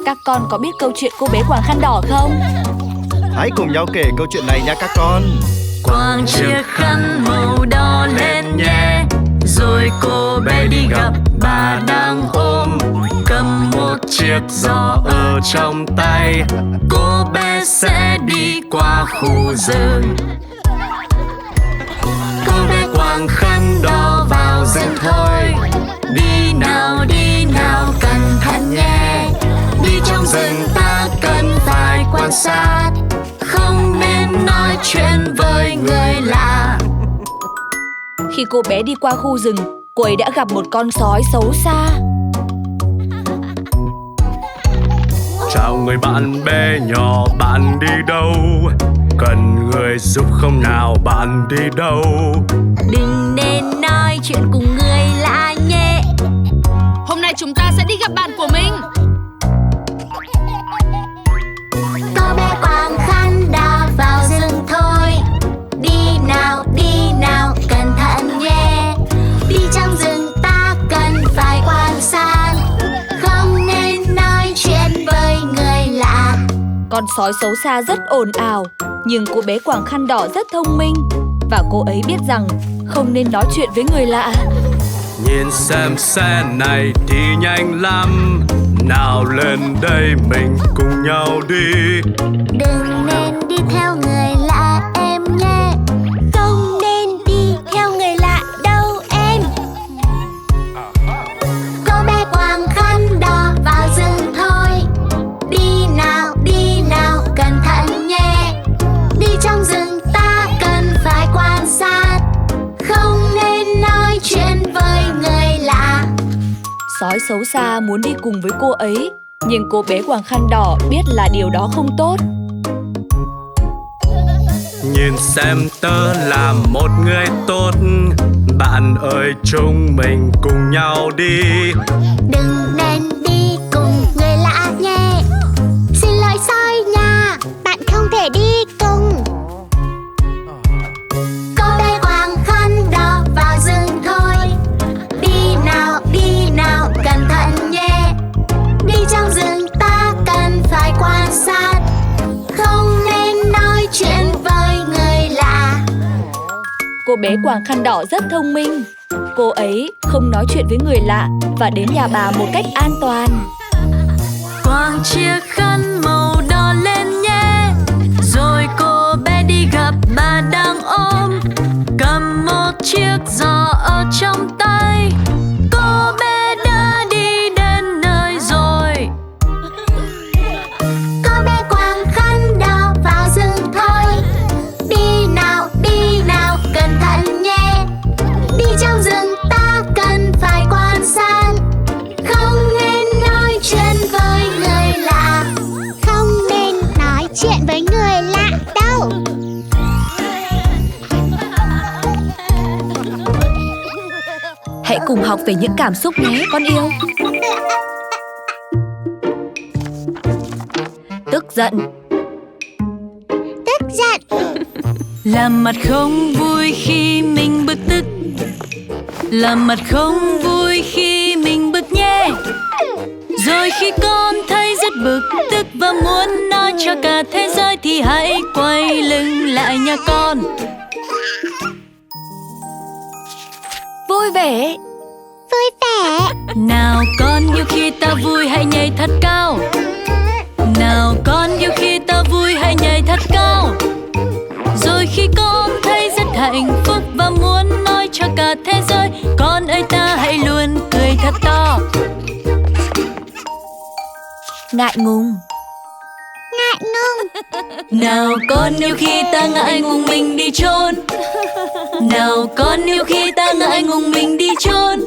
Các con có biết câu chuyện cô bé quàng khăn đỏ không? Hãy cùng nhau kể câu chuyện này nha các con. Quàng chiếc khăn màu đỏ lên nhé, rồi cô bé đi gặp bà đang ôm, cầm một chiếc giỏ ở trong tay. Cô bé sẽ đi qua khu rừng. Cô bé quàng khăn đỏ vào rừng thôi. Đi nào cẩn thận nhé. Đi trong rừng ta cần phải quan sát, không nên nói chuyện với người lạ. Khi cô bé đi qua khu rừng, cô ấy đã gặp một con sói xấu xa. Chào người bạn bé nhỏ, bạn đi đâu? Cần người giúp không nào, bạn đi đâu? Đừng nên nói chuyện cùng người lạ nhé. Hôm nay chúng ta sẽ đi gặp bạn của mình. Cô bé quàng khăn đỏ vào rừng thôi. Đi nào cẩn thận nhé. Đi trong rừng ta cần phải quan sát, không nên nói chuyện với người lạ. Con sói xấu xa rất ồn ào, nhưng cô bé quàng khăn đỏ rất thông minh, và cô ấy biết rằng không nên nói chuyện với người lạ. Nhìn xem xe này đi nhanh lắm, nào lên đây mình cùng nhau đi. Đừng nên đi theo người lạ em nhé. Không nên đi theo người lạ đâu em. Cô bé quàng khăn đỏ vào rừng thôi. Đi nào cẩn thận nhé. Đi trong rừng ta cần phải quan sát, không nên nói chuyện với người lạ. Sói xấu xa muốn đi cùng với cô ấy, nhưng cô bé quàng khăn đỏ biết là điều đó không tốt. Nhìn xem tớ là một người tốt, bạn ơi chúng mình cùng nhau đi. Đừng nên đi cùng người lạ nhé. Xin lỗi sói nha, bạn không thể đi cùng. Cô bé quàng khăn đỏ vào rừng thôi. Đi nào cẩn thận nhé. Đi trong rừng ta cần phải quan sát, không nên nói chuyện với người lạ. Cô bé quàng khăn đỏ rất thông minh. Cô ấy không nói chuyện với người lạ và đến nhà bà một cách an toàn. Quàng chiếc khăn màu đỏ lên nhé, rồi cô bé đi gặp bà đang ôm, cầm một chiếc giỏ ở trong tay. Cô bé đã đi đến nơi rồi. Cô bé quàng khăn đỏ vào rừng thôi. Đi nào cẩn thận nhé. Đi trong rừng ta cần phải quan sát, không nên nói chuyện với người lạ. Không nên nói chuyện với người lạ đâu. Hãy cùng học về những cảm xúc nhé con yêu. Tức giận. Làm mặt không vui khi mình bực tức. Làm mặt không vui khi mình bực nhé. Rồi khi con thấy rất bực tức và muốn nói cho cả thế giới thì hãy quay lưng lại nha con. Vui vẻ. Nào con yêu khi ta vui hãy nhảy thật cao. Nào con yêu khi ta vui hãy nhảy thật cao. Rồi khi con thấy rất hạnh phúc và muốn nói cho cả thế giới, con ơi ta hãy luôn cười thật to. Ngại ngùng. Nào con yêu khi ta ngại ngùng mình đi chôn. Nào con yêu khi ta ngại ngùng mình đi chôn.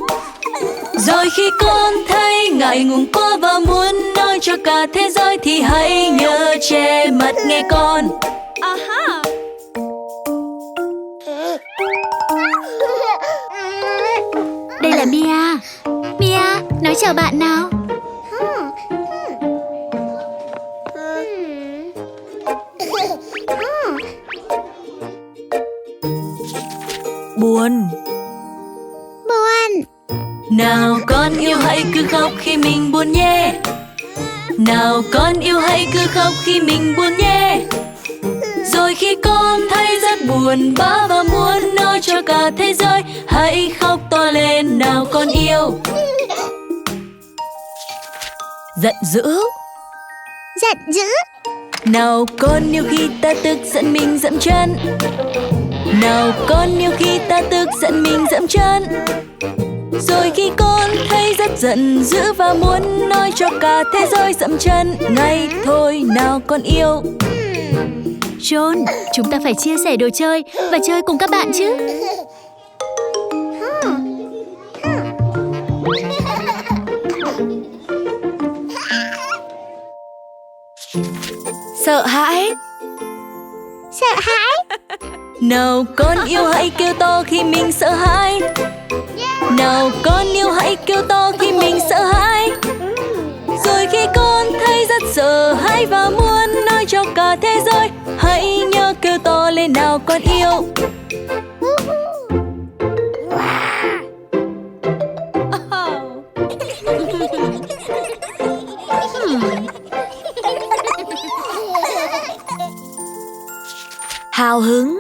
Rồi khi con thấy ngại ngùng quá và muốn nói cho cả thế giới thì hãy nhớ che mặt nghe con. Đây là Mia. Mia, nói chào bạn nào. Buồn. Nào con yêu hãy cứ khóc khi mình buồn nhé. Nào con yêu hãy cứ khóc khi mình buồn nhé. Rồi khi con thấy rất buồn bã và muốn nói cho cả thế giới, hãy khóc to lên nào con yêu. Giận dữ. Giận dữ. Nào con yêu khi ta tức giận mình dậm chân. Nào con yêu khi ta tức giận mình dậm chân. Rồi khi con thấy rất giận dữ và muốn nói cho cả thế giới dậm chân ngay thôi nào con yêu. John, chúng ta phải chia sẻ đồ chơi và chơi cùng các bạn chứ. Sợ hãi. Sợ hãi. Nào con yêu hãy kêu to khi mình sợ hãi. Nào con yêu hãy kêu to khi mình sợ hãi. Rồi khi con thấy rất sợ hãi và muốn nói cho cả thế giới, hãy nhớ kêu to lên nào con yêu. Hào hứng.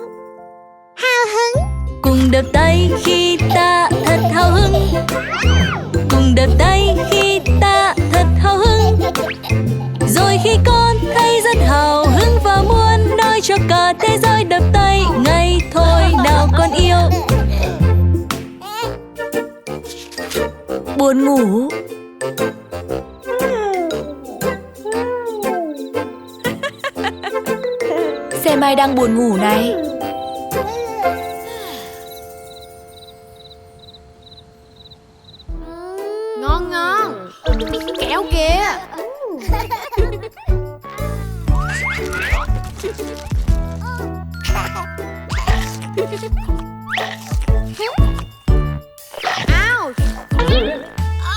Hào hứng. Cùng đập tay khi ta thật hào hứng. Cùng đập tay khi ta thật hào hứng. Rồi khi con thấy rất hào hứng và muốn nói cho cả thế giới đập tay ngay thôi nào con yêu. Buồn ngủ. Xem ai đang buồn ngủ này. Ngon ngon. Kẹo kìa. Ouch.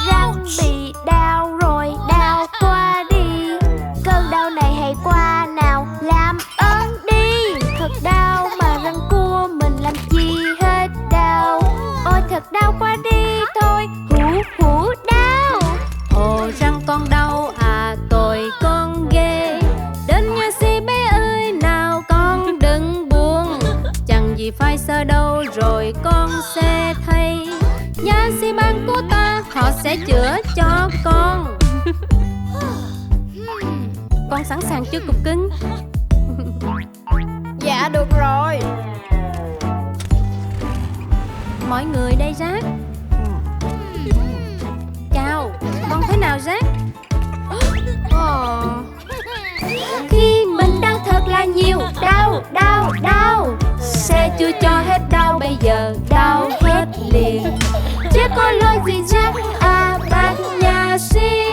Răng bị đau rồi, đau qua đi. Cơn đau này hãy qua nào, làm ơn đi. Thật đau mà răng cua mình làm gì hết đau. Ôi thật đau qua đi thôi, hú hú đau. Ồ răng con đau à, tội con ghê. Đến nha si bé ơi nào con đừng buồn. Chẳng gì phải sợ đâu rồi con sẽ thấy. Nha si ban của ta họ sẽ chữa cho con. Con sẵn sàng chưa cục cưng? Dạ được rồi. Mọi người đây Rác. Chào, con thế nào Rác? Khi mình đau thật là nhiều, đau, đau, đau. Sẽ chưa cho hết đau, bây giờ đau hết liền. Chứ có lỗi gì Rác à bác nhà si.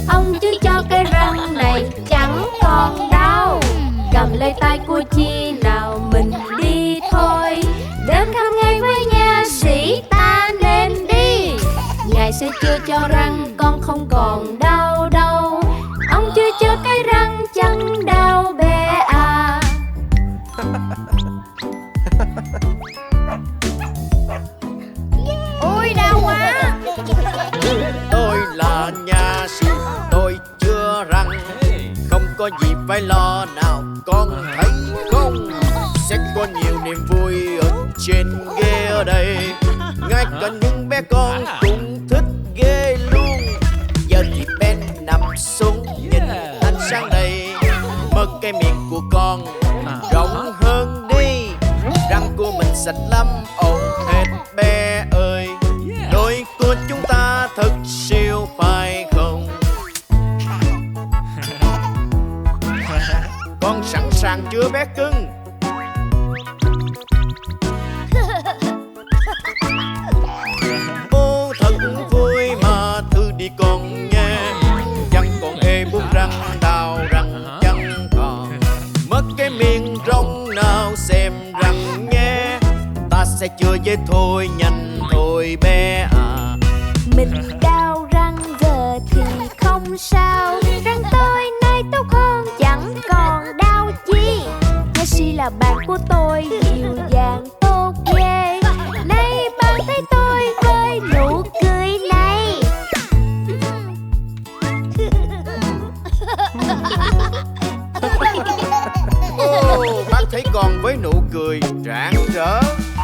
Ông chứ cho cái răng này chẳng còn đau. Cầm lấy tay của Chi nào mình đi thôi. Đến khám ngay với nha sĩ ta nên đi. Ngài sẽ chữa cho răng con không còn đau đâu. Ông chưa chữa cái răng chẳng đau bé à. Ôi đau quá. Tôi là nha sĩ, tôi chữa răng. Không có gì phải lo nào, con thấy không? Sẽ có nhiều niềm vui ở trên ghế ở đây. Ngay cả những bé con cũng thích ghê luôn. Giờ thì Ben nằm xuống nhìn ánh sáng này. Mở cái miệng của con rộng hơn đi. Răng của mình sạch lắm, ồn hết bé ơi. Đôi của chúng ta thật siêu phải không? Con sẵn sàng chưa bé cưng? Ô thật vui mà thư đi con nghe. Chẳng còn ê buông răng, đau răng chẳng còn. Mất cái miệng rộng nào xem răng nhé. Ta sẽ chữa với thôi, nhanh thôi bé à. Mình đau răng giờ thì không sao. Răng tôi nay tốt hơn chẳng còn đau chi. Jessie là bạn của tôi, dịu dàng tốt ghê. Nay bạn thấy tôi với nụ cười này. Bác thấy con với nụ cười rạng rỡ.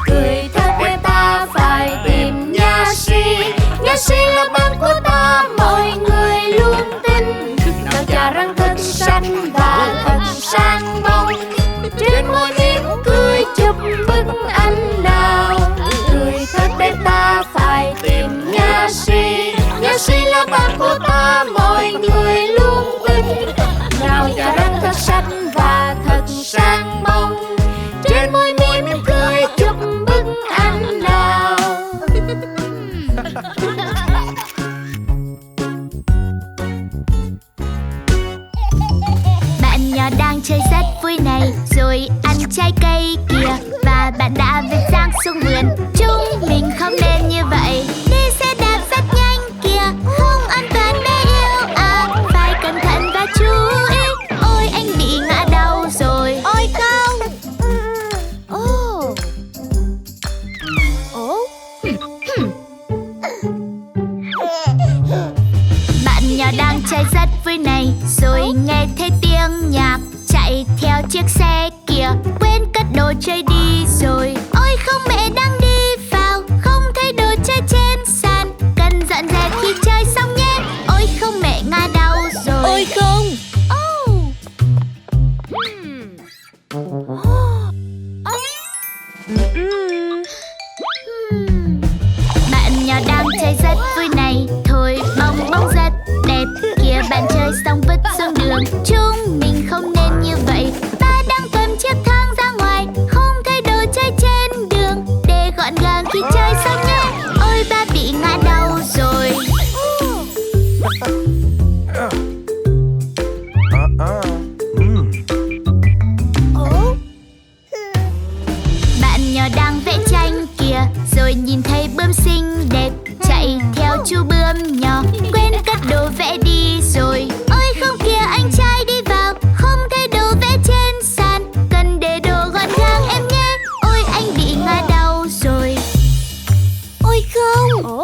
Cười thật để ta phải tìm nha si. Nha si là bạn của ta, mọi người luôn tin. Nào chà răng thật xanh và thật sang bông, trên môi mỉm cười chụp bức ảnh nào. Cười thật để ta phải tìm nha si. Nha si là bạn của ta, mọi người luôn tin. Nào chà răng thật xanh và thật sang bông, trên môi mỉm cười chụp bức ảnh nào. Bạn nhỏ đang chơi rất vui này, rồi ăn trái cây kìa. Và bạn đã vượt răng xuống vườn. Chúng mình không nên như vậy. Đi xe đạp rất nhanh kìa, không an toàn bé yêu à. Phải cẩn thận và chú ý. Ôi anh bị ngã đau rồi. Ôi không. Bạn nhỏ đang chơi rất vui này, rồi nghe thấy tiếng nhạc. Chạy theo chiếc xe kìa, quên cất đồ chơi đi rồi. Ôi không, mẹ đang đi vào, không thấy đồ chơi trên sàn. Cần dọn dẹp khi chơi xong nhé. Ôi không, mẹ ngã đau rồi. Ôi không. Bạn nhỏ đang chơi rất vui này, thổi bong bóng rất đẹp kìa. Bạn chơi xong vứt xuống đường. Chúng mình không nên như vậy. Ta đang cầm chiếc thang ra ngoài, không thấy đồ chơi trên đường. Để gọn gàng khi chơi xong nhé. Ôi ba bị ngã đau rồi. Bạn nhỏ đang vẽ tranh kìa, rồi nhìn thấy bướm xinh đẹp. Chạy theo chú bướm nhỏ, quên cất đồ vẽ đi rồi. Ôi không kìa, anh trai đi vào, không thấy đồ vẽ trên sàn. Cần để đồ gọn gàng em nhé. Ôi anh bị ngã đau rồi. Ôi không.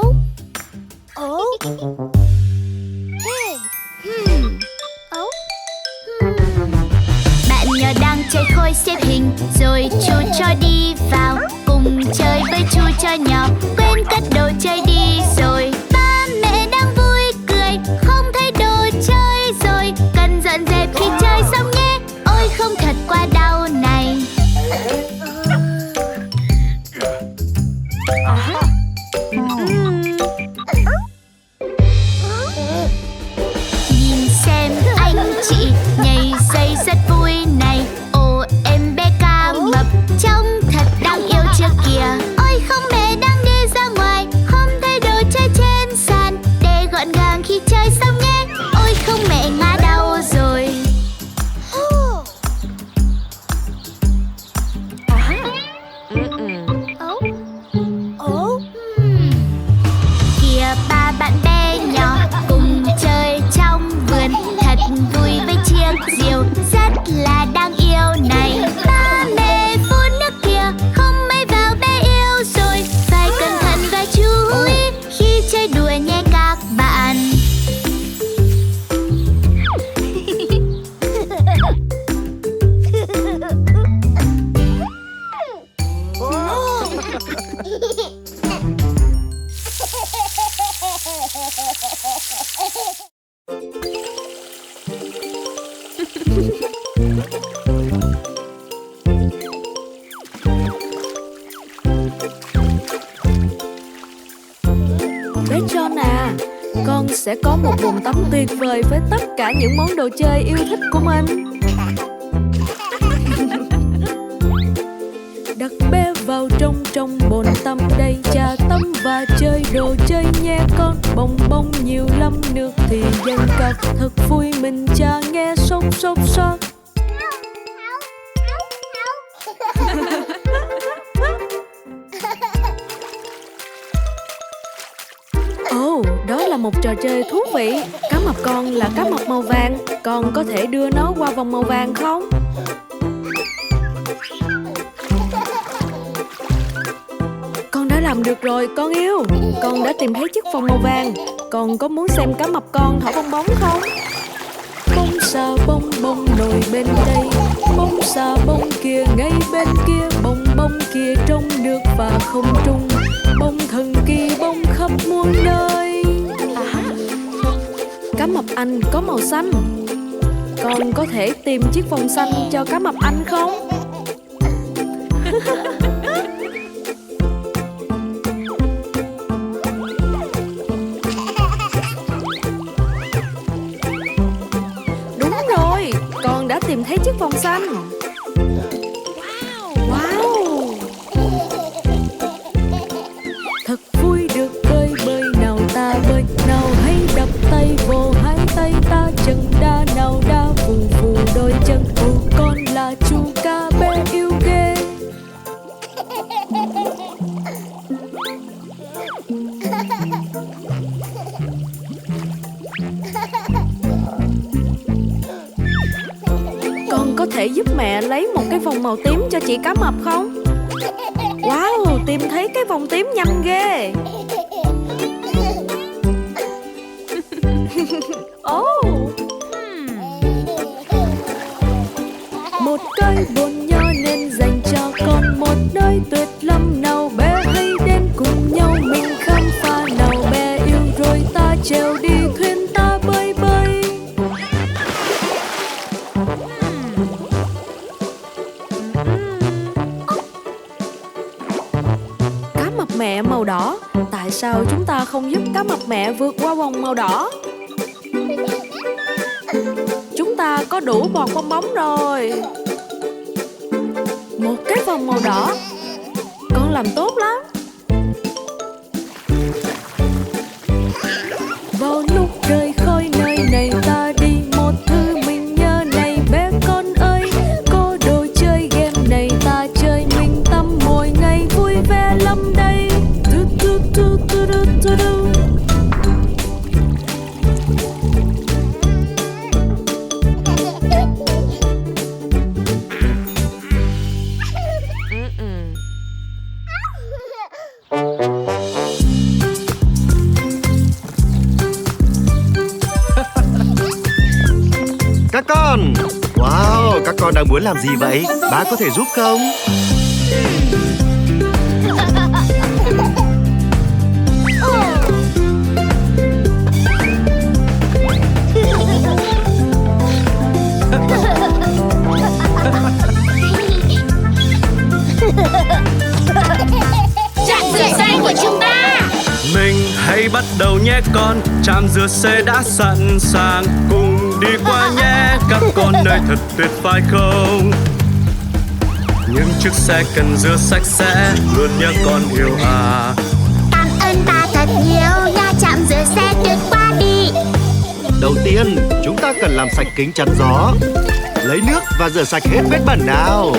Bạn nhỏ đang chơi khôi xếp hình, rồi chú cho đi vào. Cùng chơi với chú cho nhỏ, quên cất đồ chơi đi rồi. Ba mẹ đang vui cười, không thấy đồ chơi rồi. Cần dọn dẹp khi chơi xong nhé. Ôi không, thật quá đau này. Nhìn xem anh chị nhảy dây rất vui này. Ồ em bé ca mập, trông thật đáng yêu chưa kìa. Ôi không, mẹ đang đi ra ngoài, không thấy đồ chơi trên sàn. Để gọn gàng khi chơi xong nhé. Ôi không, mẹ ngã đau rồi. Kìa ba bạn bé nhỏ cùng chơi trong vườn. Thật vui với chiếc diều rất là đáng yêu này. Ba mẹ phun nước kìa, không may vào bé yêu rồi. Phải cẩn thận và chú ý khi chơi đùa nhé các bạn. Bé John à, con sẽ có một bồn tắm tuyệt vời với tất cả những món đồ chơi yêu thích của mình. Đặt bé vào trong bồn tắm đầy trà tắm và chơi đồ chơi nhé con. Bong bóng nhiều lắm, nước thì dâng cao, thật vui mình cha nghe sốt sốt sốt. Ồ, đó là một trò chơi thú vị. Cá mập con là cá mập màu vàng. Con có thể đưa nó qua vòng màu vàng không? Con đã làm được rồi con yêu. Con đã tìm thấy chiếc vòng màu vàng. Con có muốn xem cá mập con thổi bong bóng không? Bông xà bông bông nổi bên đây, bông xà bông kia ngay bên kia, bông bông kia trong nước và không trung, bông thần kỳ bông khắp muôn nơi. Cá mập Anh có màu xanh. Con có thể tìm chiếc vòng xanh cho cá mập Anh không? Đúng rồi, con đã tìm thấy chiếc vòng xanh. Wow! Thật vui được bơi bơi, nào ta bơi, nào hãy đập tay vô hai tay ta, chân đa nào đa phù phù đôi chân. Ô con là chú cá bé yêu ghê. Con có thể giúp mẹ lấy một cái vòng màu tím cho chị cá mập không? Wow, tìm thấy cái vòng tím nhanh ghê. Oh. Một cái bồn nho nên dành cho con, một nơi tuyệt lắm, nào bé hãy đến cùng nhau mình khám phá. Nào bé yêu rồi ta trèo đi thuyền ta bơi bơi. Cá mập mẹ màu đỏ, tại sao chúng ta không giúp cá mập mẹ vượt qua vòng màu đỏ? Chúng ta có đủ bọt bong bóng rồi. Một cái vòng màu đỏ. Con làm tốt lắm. Vào lúc trời khói nơi này ta đi, một thứ mình nhớ này bé con ơi, có đồ chơi game này ta chơi, mình tâm mỗi ngày vui vẻ lắm đây. Các con! Wow, các con đang muốn làm gì vậy? Bác có thể giúp không? Trạm rửa xe của chúng ta. Mình hãy bắt đầu nhé con, trạm rửa xe đã sẵn sàng, cùng đi qua nhé các con, nơi thật tuyệt phải không? Những chiếc xe cần rửa sạch sẽ, luôn nhớ con yêu à. Cảm ơn ta thật nhiều, nha trạm rửa xe tuyệt quá đi. Đầu tiên, chúng ta cần làm sạch kính chắn gió. Lấy nước và rửa sạch hết vết bẩn nào.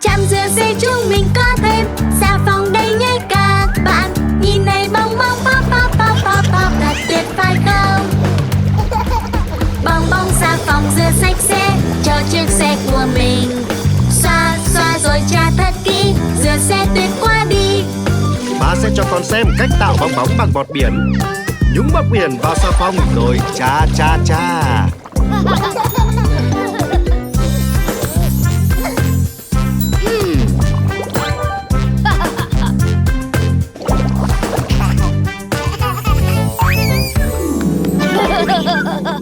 Trạm rửa xe chúng mình có thêm xà phòng đây nhé các bạn. Nhìn này bong bong pop pop pop pop pop, thật tuyệt phải không? Bong bong xà phòng rửa sạch sẽ cho chiếc xe của mình. Xoa xoa rồi tra thật kỹ, rửa xe tuyệt quá đi. Ba sẽ cho con xem cách tạo bong bóng bằng bọt biển. Nhúng bọt biển vào xà phòng rồi cha cha cha.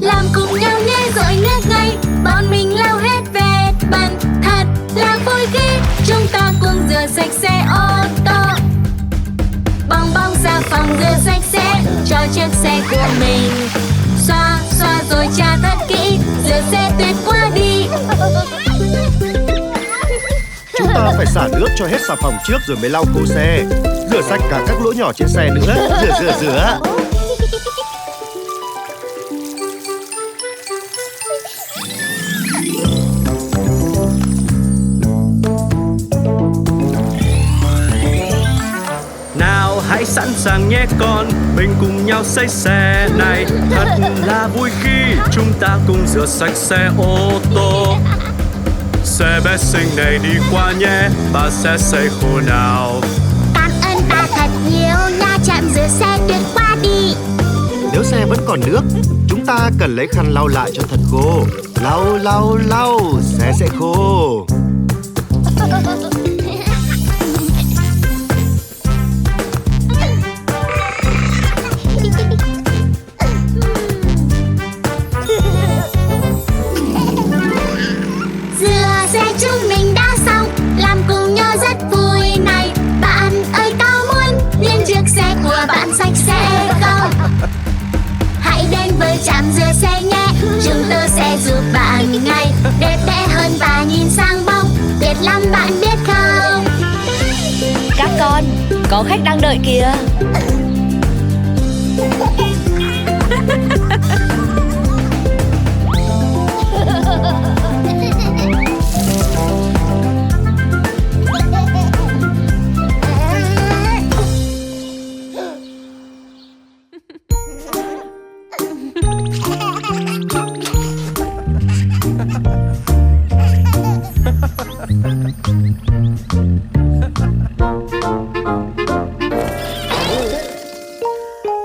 Làm cùng nhau nhé rồi nước ngay, bọn mình lau hết vết bẩn. Thật là vui khi chúng ta cùng rửa sạch xe ô tô. Bong bong xà phòng rửa sạch sẽ cho chiếc xe của mình. Xoa xoa rồi tra thật kỹ, rửa xe tuyệt quá đi. Chúng ta phải xả nước cho hết xà phòng trước rồi mới lau khô xe. Rửa sạch cả các lỗ nhỏ trên xe nữa. Rửa. Nào hãy sẵn sang nhé con, mình cùng nhau xây xe này. Thật là vui khi chúng ta cùng rửa sạch xe ô tô. Xe bé xinh này đi qua nhé, ba sẽ xây khô nào. Cảm ơn ba thật nhiều nha, trạm rửa xe tuyệt quá đi. Nếu xe vẫn còn nước, chúng ta cần lấy khăn lau lại cho thật khô. Lau lau lau, xe sẽ khô. Rửa xe chúng mình đã xong, làm cùng nhau rất vui này. Bạn ơi có muốn lên chiếc xe của bạn sạch sẽ không? Hãy đến với trạm rửa xe nhé, chúng tôi sẽ giúp bạn ngay. Đẹp đẽ hơn và nhìn sang bóng, tuyệt lắm bạn biết không? Các con, có khách đang đợi kìa.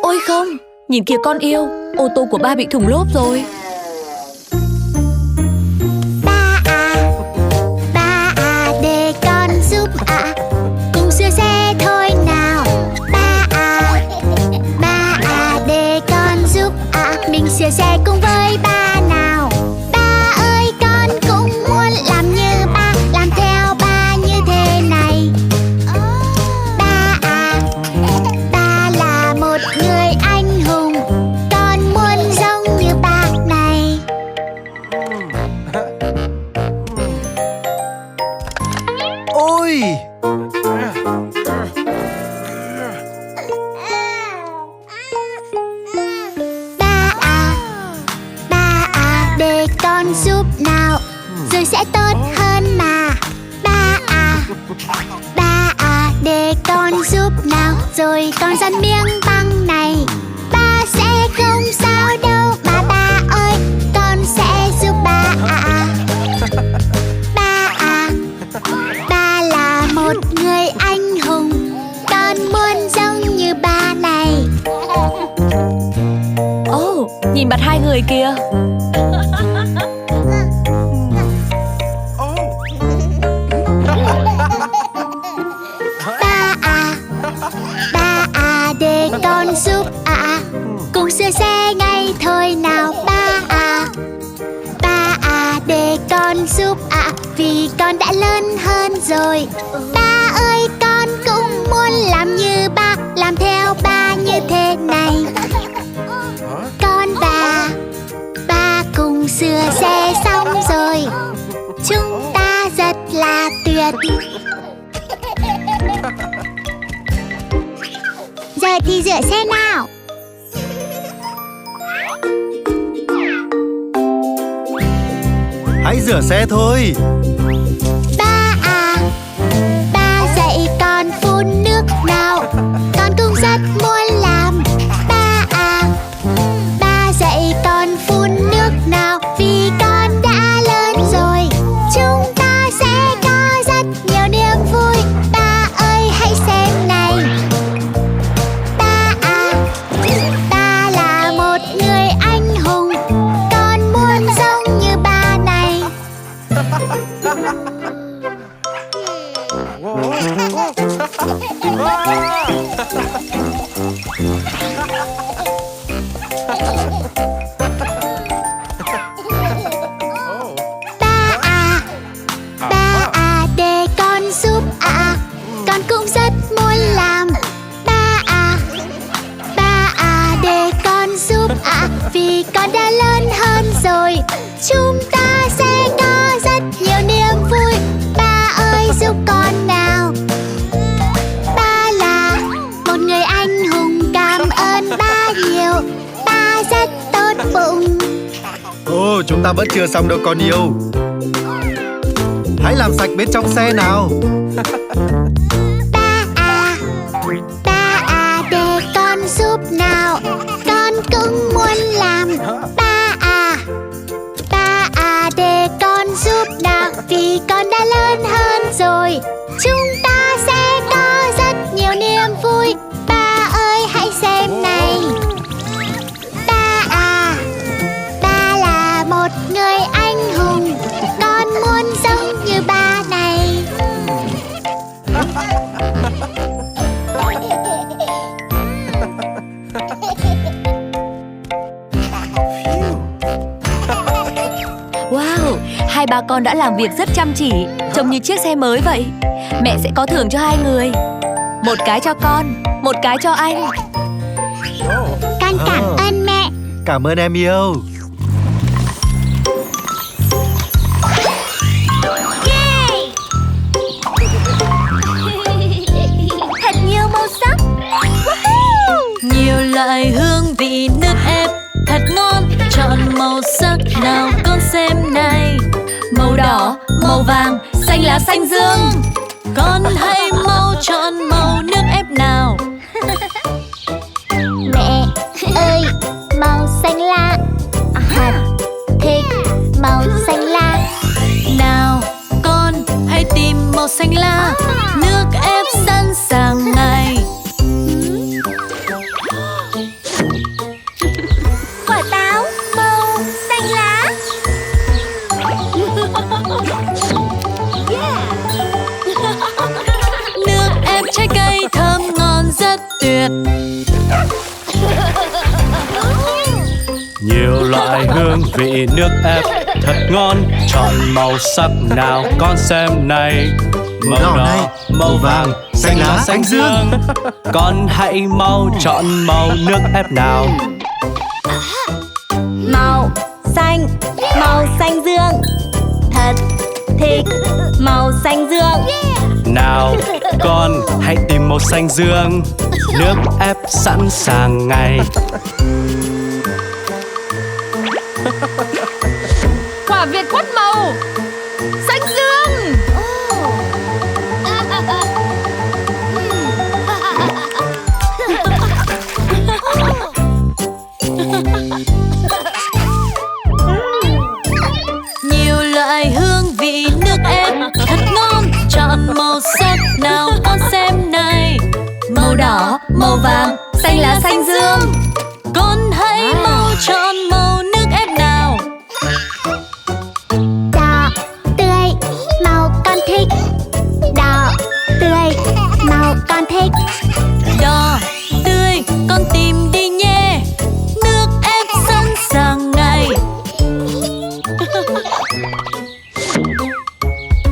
Ôi không, nhìn kìa con yêu, ô tô của ba bị thủng lốp rồi. Ba à, để con giúp ạ. Cùng sửa xe thôi nào. Ba à, để con giúp ạ. Mình sửa xe cùng với ba nào. Ba ơi con cũng muốn làm như ba, làm theo ba như thế này. Ba à, ba là một người anh hùng, con muốn giống như ba này. Ôi! Ba à, để con giúp nào, rồi sẽ tốt hơn mà. Ba à, để con giúp nào, rồi con dán miếng băng này. Ba sẽ không sao đâu mà ba ơi, con sẽ giúp ba à. Ba là một người anh hùng, con muốn giống như ba này. Ồ, nhìn mặt hai người kìa. Ba à, để con giúp ạ. Cùng sửa xe ngay thôi nào. Ba à, để con giúp ạ. Vì con đã lớn hơn rồi. Ba ơi con cũng muốn làm như ba, làm theo ba như thế này. Con và ba cùng sửa xe xong rồi, chúng ta rất là tuyệt. Giờ thì rửa xe nào. Hãy rửa xe thôi. Ba à, ba dạy con phun nước nào, con cũng rất muốn làm. Ba à, ba dạy con phun nước nào, vì con đã lớn rồi. Chúng ta sẽ có rất nhiều niềm vui. Ba ơi hãy xem này. Ba là một người anh hùng, con muốn giống như ba này. Ba à, để con giúp ạ. Con cũng rất muốn làm. Ba à, để con giúp ạ. Vì con đã lớn hơn rồi. Chúng ta sẽ có rất nhiều niềm vui. Ba ơi giúp con nào. Ba là một người anh hùng, cảm ơn ba nhiều. Ba rất tốt bụng. Ồ, chúng ta vẫn chưa xong đâu con yêu. Hãy làm sạch bên trong xe nào. Ba à, để súp nào, con cũng muốn làm. Ba à để con giúp nào, vì con đã lớn hơn rồi. Chúng ta sẽ có rất nhiều niềm vui. Ba ơi hãy xem này. Ba là một người anh hùng. Con muốn giống như ba này. Wow, hai ba con đã làm việc rất chăm chỉ, trông như chiếc xe mới vậy. Mẹ sẽ có thưởng cho hai người. Một cái cho con, một cái cho anh. Con cảm ơn mẹ. Cảm ơn em yêu. Thật nhiều màu sắc. Nhiều loại hương vị nước ép thật ngon. Chọn màu sắc nào con xem này. Màu đỏ, màu vàng, xanh lá xanh dương. Con hãy mau chọn màu nước ép nào. Mẹ ơi, màu xanh lá. Thật thích màu xanh lá. Nào con hãy tìm màu xanh lá. Nước ép sẵn sàng ngay. Quả táo màu xanh lá. Nước ép trái cây thơm ngon rất tuyệt. Nhiều loại hương vị nước ép thật ngon. Chọn màu sắc nào con xem này. Màu đỏ, màu vàng, xanh lá xanh dương. Con hãy mau chọn màu nước ép nào. Màu xanh dương. Thật thích màu xanh dương. Nào con hãy tìm màu xanh dương. Nước ép sẵn sàng ngay. Quả việt quất màu xanh dương. Nhiều loại hương vị nước ép thật ngon. Chọn màu sắc nào con xem này. Màu đỏ, màu vàng, xanh lá xanh dương. Con hãy mau chọn màu nước ép nào. Đỏ tươi màu con thích. Đỏ tươi màu con thích. Đỏ tươi con tìm đi nhé. Nước ép sẵn sàng ngay.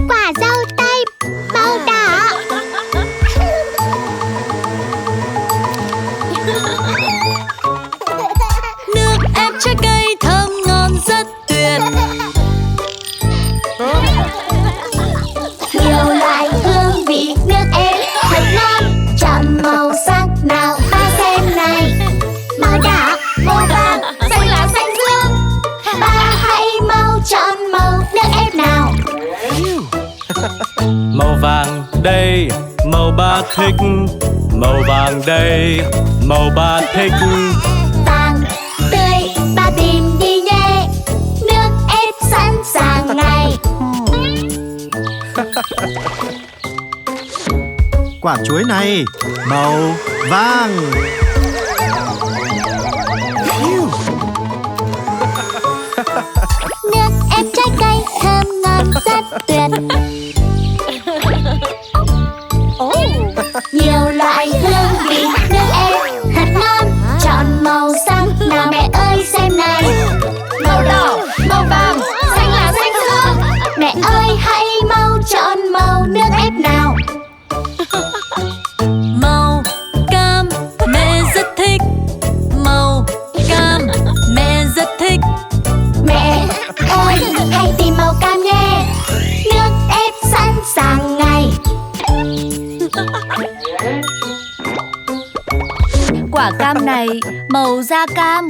Quả dâu tây màu đỏ. Nước ép trái cây thơm ngon rất tuyệt. Nhiều loại hương vị nước ép thật ngon. Chọn màu sắc nào ba xem này. Màu đỏ, màu vàng, xanh lá xanh dương. Ba hãy mau chọn màu nước ép nào. Màu vàng đây, màu ba thích. Màu vàng đây, màu ba thích. Vàng tươi ba tìm đi nhé. Nước ép sẵn sàng ngay. Quả chuối này, màu vàng. Nước ép trái cây thơm ngon rất tuyệt. Nhiều loại hương vị nước ép thật ngon. Chọn màu sắc nào mẹ ơi xem này. Màu đỏ, màu vàng, xanh lá xanh dương. Mẹ ơi hãy mau chọn màu nước ép nào. Màu cam mẹ rất thích. Màu cam mẹ rất thích. Mẹ ơi hãy tìm màu cam nhé. Nước ép sẵn sàng ngay. Quả cam này màu da cam.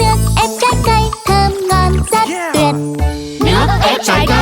Nước ép trái cây thơm ngon rất tuyệt. Nước ép trái cây.